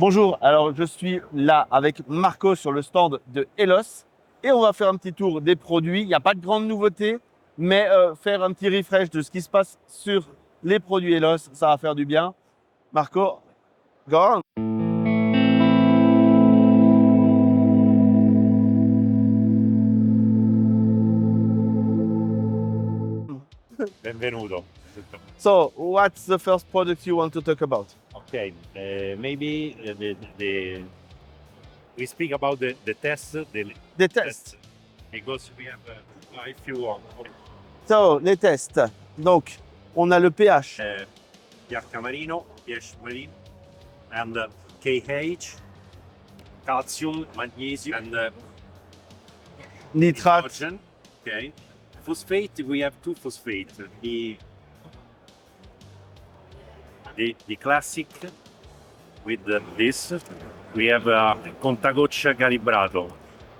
Bonjour, alors je suis là avec Marco sur le stand de Elos et on va faire un petit tour des produits. Il n'y a pas de grande nouveauté, mais faire un petit refresh de ce qui se passe sur les produits Elos, ça va faire du bien. Marco, go on. Benvenuto. So, what's the first product you want to talk about? Okay, maybe we speak about the test, The test. because we have if you want So, les tests. Donc, on a le pH, pH marino, pH marine, and KH, calcium, magnesium, and nitrate. nitrogen. Okay, phosphate. We have two phosphate. The classic with this. We have contagoccia calibrato.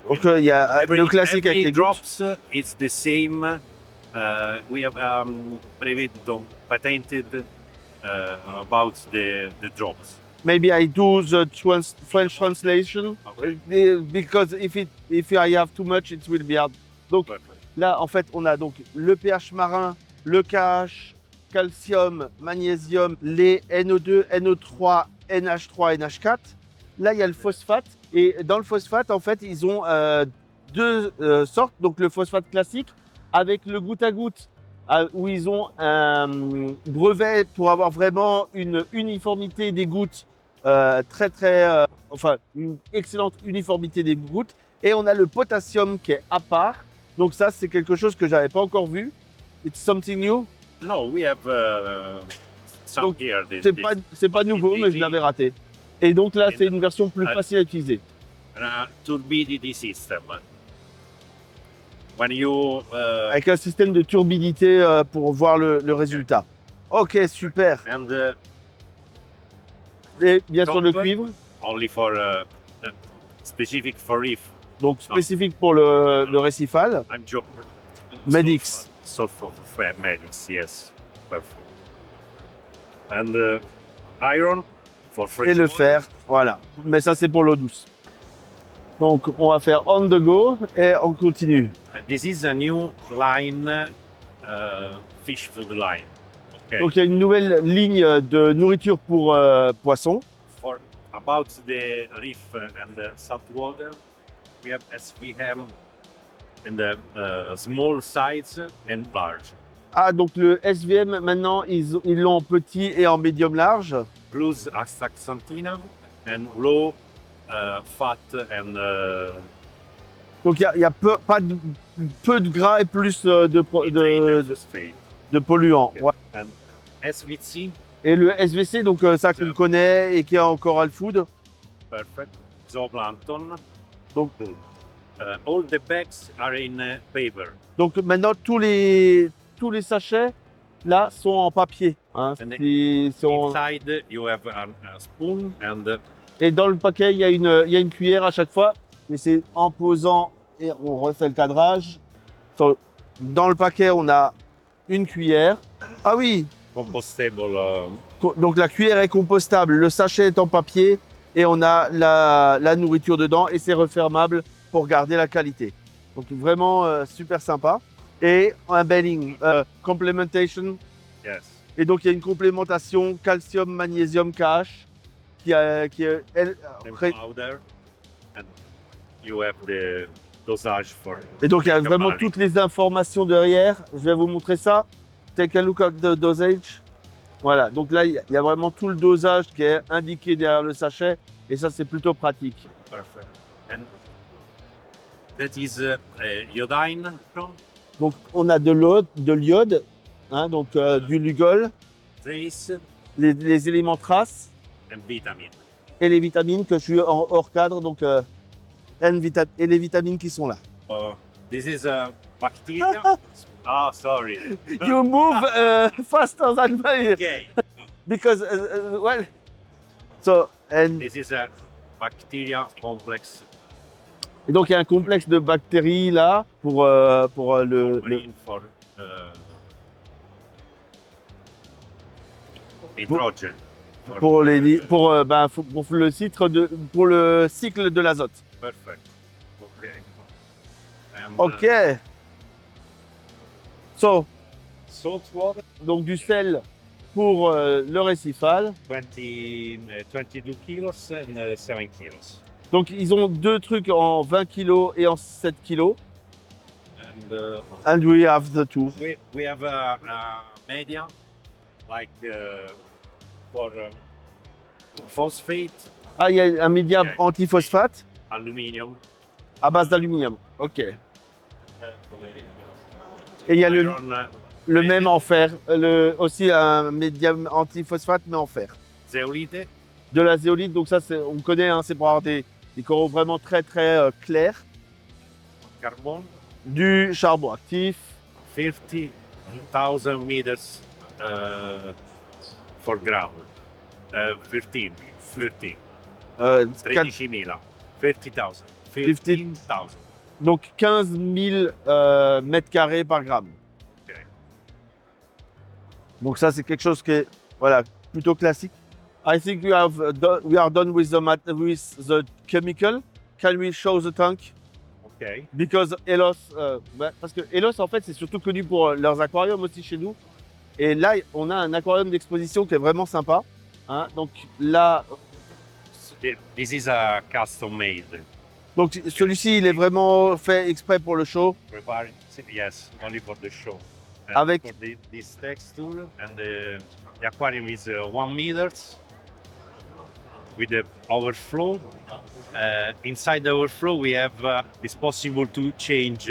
Donc, il y a le classique avec every les gouttes. drops, it's the same. We have brevetto patented about the drops. Maybe I do the French translation because if I have too much, it will be hard. Donc là, en fait, on a donc le pH marin, le KH, calcium, magnésium, les NO2, NO3, NH3, NH4. Là, il y a le phosphate. Et dans le phosphate, en fait, ils ont deux sortes. Donc le phosphate classique avec le goutte à goutte où ils ont un brevet pour avoir vraiment une uniformité des gouttes enfin une excellente uniformité des gouttes. Et on a le potassium qui est à part. Donc ça, c'est quelque chose que j'avais pas encore vu. It's something new. No, we have some Donc, here. C'est pas nouveau, mais je l'avais raté. Et donc là, c'est une version plus Ah. facile à utiliser. Turbidity system. When you Avec un système de turbidité pour voir le résultat. Ok, super. and Et bien sûr le Top. cuivre, only for specific for reef. donc spécifique pour le récifal. I'm joking. Medix. Sulfur Medix, yes. Perfect. And iron for fresh Et le water. fer, voilà. Mais ça, c'est pour l'eau douce. Donc, on va faire on the go et on continue. This is a new line, fish food line. Okay. Donc, il y a une nouvelle ligne de nourriture pour poissons. For about the reef and the salt water, we have SVM in the small size and large. Ah, donc le SVM, maintenant, ils l'ont en petit et en médium large. Plus astaxanthina and low fat and Donc, il y a peu de gras et plus de polluants. Ouais. and SVC, Et le SVC, donc ça qu'on connaît et qui est encore All Food. perfect. Zooplankton. Donc, All the bags are in paper. donc maintenant, tous les sachets, là, sont en papier. Hein. And Inside, you have a spoon and et dans le paquet, il y a une cuillère à chaque fois. Mais c'est en posant et on refait le cadrage. Dans le paquet, on a une cuillère. Ah oui, compostable. donc la cuillère est compostable, le sachet est en papier et on a la nourriture dedans et c'est refermable pour garder la qualité. Donc vraiment super sympa. Et un belling, complementation. Yes. Et donc il y a une complémentation calcium, magnésium, KH qui est And powder. And you have the dosage for. et donc il y a vraiment Campari. toutes les informations derrière. Je vais vous montrer ça. Take a look at the dosage. Voilà, donc là il y a vraiment tout le dosage qui est indiqué derrière le sachet et ça c'est plutôt pratique. Perfect. And that is iodine. Donc on a de l'iode, hein, donc du Lugol, Trace les éléments traces and vitamin. et les vitamines que je suis hors cadre, donc et les vitamines qui sont là. This is a bacteria. Sorry. You move faster than me Okay. because well, so and This is a bacteria complex. et donc il y a un complexe de bactéries là pour le Green for hydrogen. pour pour le cycle de l'azote. Perfect. Okay. And, Ok. So, salt water, donc du sel pour le récifal. 22 kilos and 7 kilos. Donc ils ont deux trucs en 20 kg et en 7 kg. And we have the two. We have a medium, like for phosphate, Ah, il y a un média Okay. antiphosphate aluminium. à base d'aluminium. Ok. Et il y a Iron, le même en fer, aussi un médium antiphosphate mais en fer. zeolite, De la zéolite, donc ça on connaît, hein, c'est pour avoir des coraux vraiment très clairs. carbon, Du charbon actif, 50,000 meters for ground. 13. 13.000. 50,000. 15,000. donc 15 000 mètres carrés par gramme. Ok. Donc ça c'est quelque chose qui est voilà, plutôt classique. I think we are done with the chemical. Can we show the tank? Okay. Because Elos, parce que Elos en fait c'est surtout connu pour leurs aquariums aussi chez nous. Et là on a un aquarium d'exposition qui est vraiment sympa. Hein? Donc là, This is a custom made. donc celui-ci il est vraiment fait exprès pour le show. Prepared, yes, only for the show. And Avec- for this texture, and the aquarium is 1 meters with the overflow. Inside the overflow, we have it's possible to change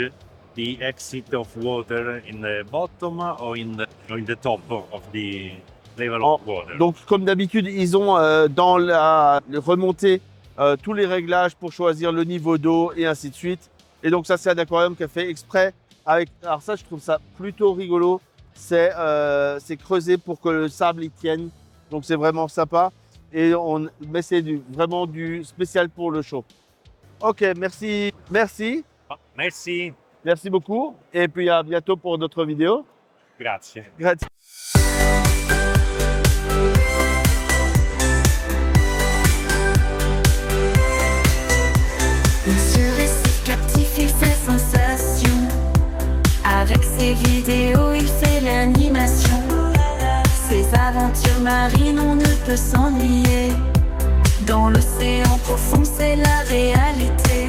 the exit of water in the bottom or in the top of the level of water. Donc comme d'habitude ils ont dans la remontée tous les réglages pour choisir le niveau d'eau et ainsi de suite. Et donc ça c'est un aquarium qui a fait exprès avec. Alors ça je trouve ça plutôt rigolo. C'est creusé pour que le sable y tienne. Donc c'est vraiment sympa. Mais c'est vraiment du spécial pour le show. Ok, merci. Merci, Merci beaucoup. Et puis à bientôt pour d'autres vidéos. grazie. Grazie. Monsieur Récif captif, il fait sensation. Avec ses vidéos, il fait l'animation. Ses aventures marines, on ne peut s'ennuyer. Dans l'océan profond, c'est la réalité.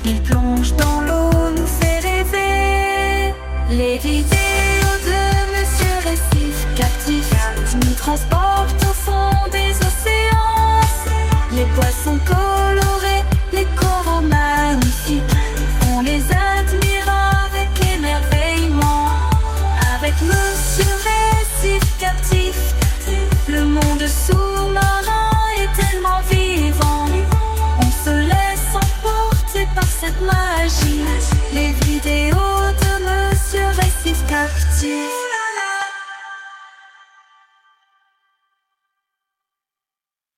Il plonge dans l'eau, nous fait rêver. Les vidéos de Monsieur Récif captif nous transportent au fond des océans. Les poissons colorés, les coraux magnifiques, on les admire avec émerveillement. Avec Monsieur Récif captif, le monde sous-marin est tellement vivant. On se laisse emporter par cette magie. Les vidéos de Monsieur Récif captif.